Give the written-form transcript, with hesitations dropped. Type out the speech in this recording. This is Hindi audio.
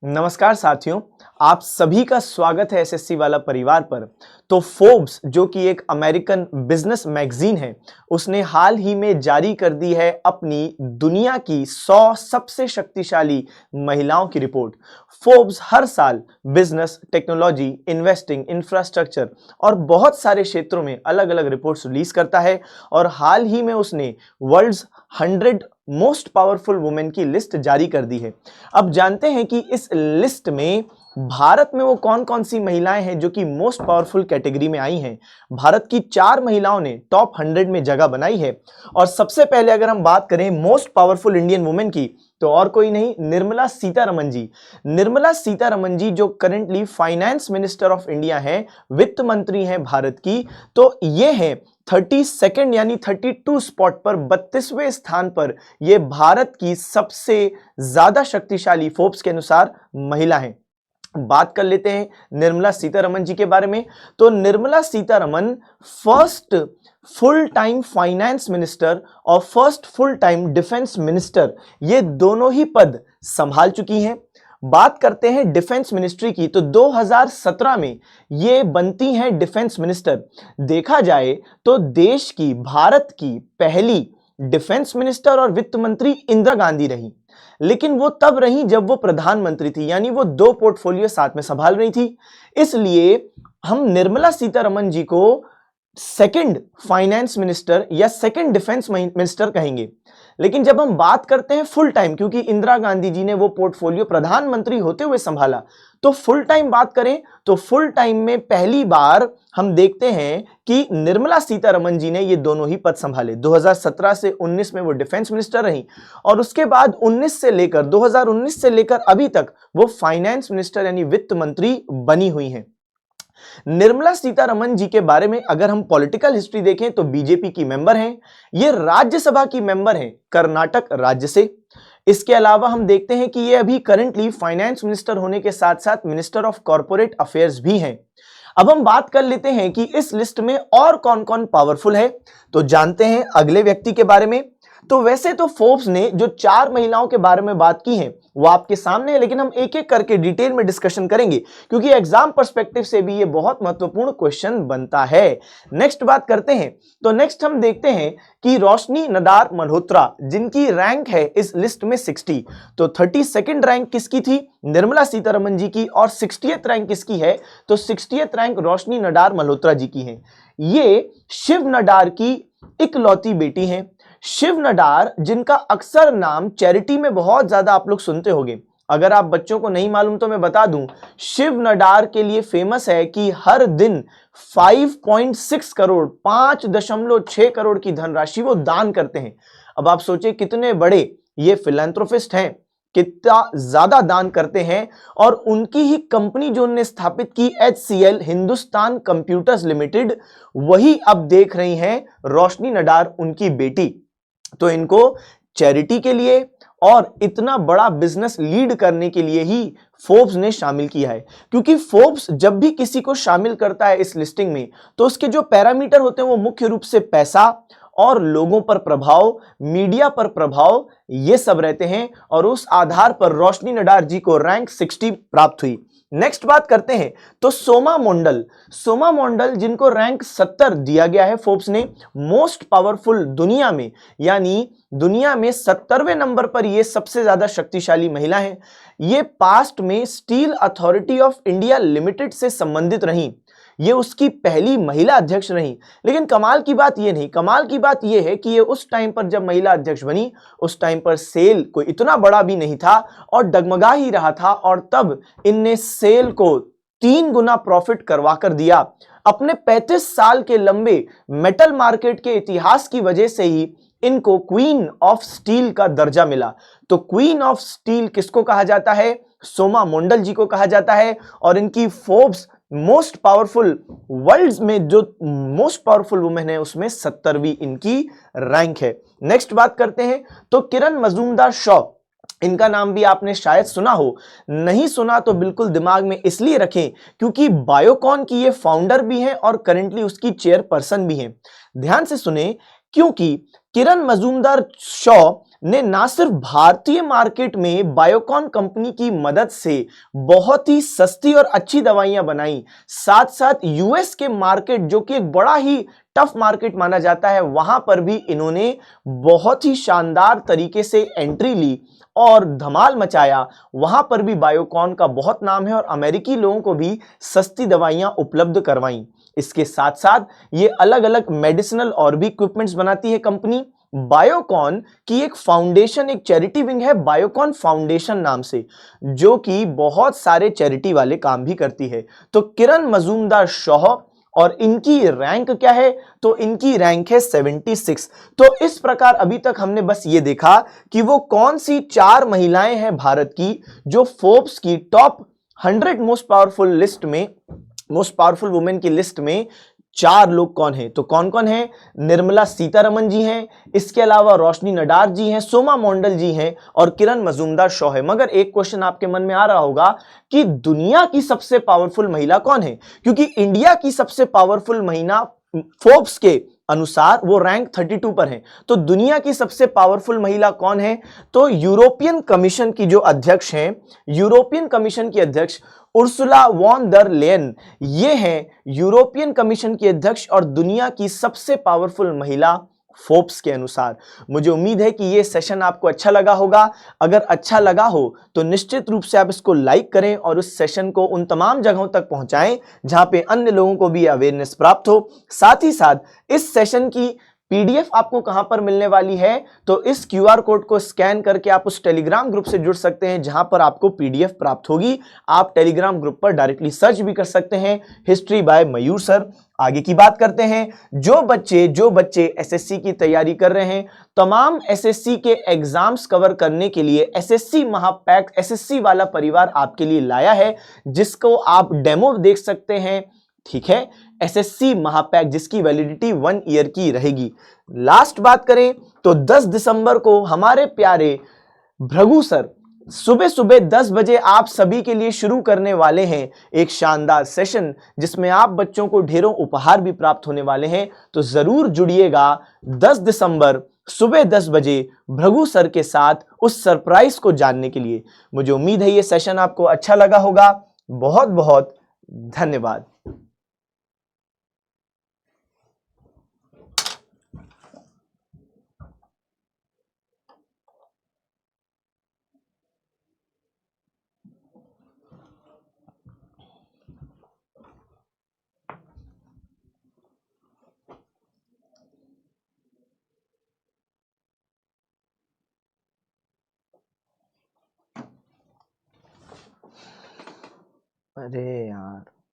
नमस्कार साथियों, आप सभी का स्वागत है एसएससी वाला परिवार पर। तो फोर्ब्स जो कि एक अमेरिकन बिजनेस मैगजीन है, उसने हाल ही में जारी कर दी है अपनी दुनिया की 100 सबसे शक्तिशाली महिलाओं की रिपोर्ट। फोर्ब्स हर साल बिजनेस, टेक्नोलॉजी, इन्वेस्टिंग, इंफ्रास्ट्रक्चर और बहुत सारे क्षेत्रों में अलग अलग रिपोर्ट्स रिलीज करता है और हाल ही में उसने वर्ल्ड्स 100 मोस्ट पावरफुल वुमेन की लिस्ट जारी कर दी है। अब जानते हैं कि इस लिस्ट में भारत में वो कौन कौन सी महिलाएं हैं जो कि मोस्ट पावरफुल कैटेगरी में आई हैं। भारत की 4 महिलाओं ने टॉप 100 में जगह बनाई है। और सबसे पहले अगर हम बात करें मोस्ट पावरफुल इंडियन वुमेन की, तो और कोई नहीं, निर्मला सीतारमण जी। निर्मला सीतारमण जी जो currently finance minister of India हैं, वित्त मंत्री हैं भारत की, तो ये हैं 32nd यानी 32 स्पॉट पर 32वें स्थान पर ये भारत की सबसे ज्यादा शक्तिशाली फोर्ब्स के अनुसार महिला हैं। बात कर लेते हैं निर्मला सीतारमण जी के बारे में। तो Nirmala Sitharaman first full time finance minister और first full time defence minister, ये दोनों ही पद संभाल चुकी हैं। बात करते हैं डिफेंस मिनिस्ट्री की, तो 2017 में ये बनती हैं डिफेंस मिनिस्टर। देखा जाए तो देश की, भारत की पहली डिफेंस मिनिस्टर और वित्त मंत्री इंदिरा गांधी रही, लेकिन वो तब रही जब वो प्रधानमंत्री थी, यानी वो 2 पोर्टफोलियो साथ में संभाल रही थी। इसलिए हम निर्मला सीतारमण जी को सेकंड फाइनेंस मिनिस्टर या सेकंड डिफेंस मिनिस्टर कहेंगे। लेकिन जब हम बात करते हैं फुल टाइम, क्योंकि इंदिरा गांधी जी ने वो पोर्टफोलियो प्रधानमंत्री होते हुए संभाला, तो फुल टाइम बात करें तो फुल टाइम में पहली बार हम देखते हैं कि निर्मला सीतारमण जी ने ये दोनों ही पद संभाले। 2017 से 19 में वो डिफेंस मिनिस्टर रही और उसके बाद 2019 से लेकर अभी तक वो फाइनेंस मिनिस्टर यानी वित्त मंत्री बनी हुई हैं। निर्मला सीतारमण जी के बारे में अगर हम पॉलिटिकल हिस्ट्री देखें तो बीजेपी की मेंबर हैं, ये राज्यसभा की मेंबर हैं कर्नाटक राज्य से। इसके अलावा हम देखते हैं कि ये अभी करंटली फाइनेंस मिनिस्टर होने के साथ साथ मिनिस्टर ऑफ कॉर्पोरेट अफेयर्स भी हैं। अब हम बात कर लेते हैं कि इस लिस्ट में और कौन कौन पावरफुल है, तो जानते हैं अगले व्यक्ति के बारे में। तो वैसे तो फोर्ब्स ने जो 4 महिलाओं के बारे में बात की है वो आपके सामने है, लेकिन हम एक एक करके डिटेल में डिस्कशन करेंगे क्योंकि एग्जाम पर्सपेक्टिव से भी ये बहुत महत्वपूर्ण क्वेश्चन बनता है। नेक्स्ट बात करते हैं, तो नेक्स्ट हम देखते हैं कि रोशनी नडार मल्होत्रा, जिनकी रैंक है इस लिस्ट में 60। तो 32nd रैंक किसकी थी? निर्मला सीतारमण जी की। और 60th रैंक किसकी है? तो 60th रैंक रोशनी नडार मल्होत्रा जी की है। ये शिव नडार की इकलौती बेटी हैं। शिव नडार, जिनका अक्सर नाम चैरिटी में बहुत ज्यादा आप लोग सुनते होंगे, अगर आप बच्चों को नहीं मालूम तो मैं बता दूं, शिव नडार के लिए फेमस है कि हर दिन 5.6 करोड़ 5.6 करोड़ की धनराशि वो दान करते हैं। अब आप सोचिए कितने बड़े ये फिलैंथ्रोपिस्ट हैं, कितना ज्यादा दान करते हैं। और उनकी ही कंपनी जो उन्होंने स्थापित की HCL हिंदुस्तान कंप्यूटर्स लिमिटेड, वही अब देख रही हैं रोशनी नडार उनकी बेटी। तो इनको चैरिटी के लिए और इतना बड़ा बिजनेस लीड करने के लिए ही फोर्ब्स ने शामिल किया है। क्योंकि फोर्ब्स जब भी किसी को शामिल करता है इस लिस्टिंग में, तो उसके जो पैरामीटर होते हैं वो मुख्य रूप से पैसा और लोगों पर प्रभाव, मीडिया पर प्रभाव, ये सब रहते हैं। और उस आधार पर रोशनी नडार जी को रैंक 60 प्राप्त हुई। नेक्स्ट बात करते हैं तो सोमा मोंडल जिनको रैंक 70 दिया गया है फोर्ब्स ने, मोस्ट पावरफुल दुनिया में, यानी दुनिया में 70वें नंबर पर ये सबसे ज्यादा शक्तिशाली महिला है। ये पास्ट में steel authority of India limited से संबंधित रही, ये उसकी पहली महिला अध्यक्ष रही। लेकिन कमाल की बात ये नहीं, कमाल की बात ये है कि ये उस टाइम पर जब महिला अध्यक्ष बनी, उस टाइम पर सेल कोई इतना बड़ा भी नहीं था और डगमगा ही रहा था। और तब इनने सेल को 3 गुना प्रॉफिट करवा कर दिया। अपने 35 साल के लंबे मेटल मार्केट के इतिहास की वजह से ही इनको क्वीन ऑफ स्टील का दर्जा मिला। तो क्वीन ऑफ स्टील किसको कहा जाता है? सोमा मोंडल जी को कहा जाता है। और इनकी फोर्ब्स मोस्ट पावरफुल, वर्ल्ड में जो मोस्ट पावरफुल वुमेन है उसमें 70वीं इनकी रैंक है। नेक्स्ट बात करते हैं तो किरण मजूमदार शॉ, इनका नाम भी आपने शायद सुना हो, नहीं सुना तो बिल्कुल दिमाग में इसलिए रखें क्योंकि बायोकॉन की ये फाउंडर भी हैं और करेंटली उसकी चेयरपर्सन भी हैं। ध्यान से सुने, क्योंकि किरण मजूमदार शॉ ने ना सिर्फ भारतीय मार्केट में बायोकॉन कंपनी की मदद से बहुत ही सस्ती और अच्छी दवाइयां बनाई, साथ साथ यूएस के मार्केट जो कि एक बड़ा ही टफ मार्केट माना जाता है, वहां पर भी इन्होंने बहुत ही शानदार तरीके से एंट्री ली और धमाल मचाया। वहां पर भी बायोकॉन का बहुत नाम है और अमेरिकी लोगों को भी सस्ती दवाइयां उपलब्ध करवाई। इसके साथ साथ ये अलग अलग मेडिसिनल और भी इक्विपमेंट्स बनाती है कंपनी। बायोकॉन की एक फाउंडेशन, एक चैरिटी विंग है बायोकॉन फाउंडेशन नाम से, जो कि बहुत सारे चैरिटी वाले काम भी करती है। तो किरण मजूमदार शॉ और इनकी रैंक क्या है? तो इनकी रैंक है 76। तो इस प्रकार अभी तक हमने बस ये देखा कि वो कौन सी 4 महिलाएं हैं भारत की जो फोर्ब्स की टॉप 100 मोस्ट पावरफुल लिस्ट में, मोस्ट पावरफुल वुमेन की लिस्ट में 4 लोग कौन हैं? तो कौन कौन है? निर्मला सीतारमन जी हैं, इसके अलावा रोशनी नडार जी हैं, सोमा मोंडल जी हैं और किरण मजूमदार शॉ है। मगर एक क्वेश्चन आपके मन में आ रहा होगा कि दुनिया की सबसे पावरफुल महिला कौन है? क्योंकि इंडिया की सबसे पावरफुल महिला फोर्ब्स के अनुसार वो रैंक 32 पर है। तो दुनिया की सबसे पावरफुल महिला कौन है? तो यूरोपियन कमीशन की जो अध्यक्ष हैं, यूरोपियन कमीशन की अध्यक्ष उर्सुला वॉन डर लेयन, ये हैं यूरोपियन कमीशन की अध्यक्ष और दुनिया की सबसे पावरफुल महिला फोर्ब्स के अनुसार। मुझे उम्मीद है कि ये सेशन आपको अच्छा लगा होगा। अगर अच्छा लगा हो तो निश्चित रूप से आप इसको लाइक करें और उस सेशन को उन तमाम जगहों तक पहुंचाएं जहां पे अन्य लोगों को भी अवेयरनेस प्राप्त हो। साथ ही साथ इस सेशन की पीडीएफ आपको कहां पर मिलने वाली है? तो इस क्यूआर कोड को स्कैन करके आप उस टेलीग्राम ग्रुप से जुड़ सकते हैं जहां पर आपको पीडीएफ प्राप्त होगी। आप टेलीग्राम ग्रुप पर डायरेक्टली सर्च भी कर सकते हैं, हिस्ट्री बाय मयूर सर। आगे की बात करते हैं। जो बच्चे एसएससी की तैयारी कर रहे हैं, तमाम एसएससी के एग्जाम्स कवर करने के लिए एसएससी महापैक, एसएससी वाला परिवार आपके लिए लाया है, जिसको आप डेमो देख सकते हैं। ठीक है, एसएससी महापैक जिसकी वैलिडिटी 1 ईयर की रहेगी। लास्ट बात करें तो 10 दिसंबर को हमारे प्यारे भृगु सर सुबह सुबह 10 बजे आप सभी के लिए शुरू करने वाले हैं एक शानदार सेशन, जिसमें आप बच्चों को ढेरों उपहार भी प्राप्त होने वाले हैं। तो जरूर जुड़िएगा 10 दिसंबर सुबह 10 बजे भृगु सर के साथ उस सरप्राइज को जानने के लिए। मुझे उम्मीद है ये सेशन आपको अच्छा लगा होगा। बहुत बहुत धन्यवाद। अरे यार।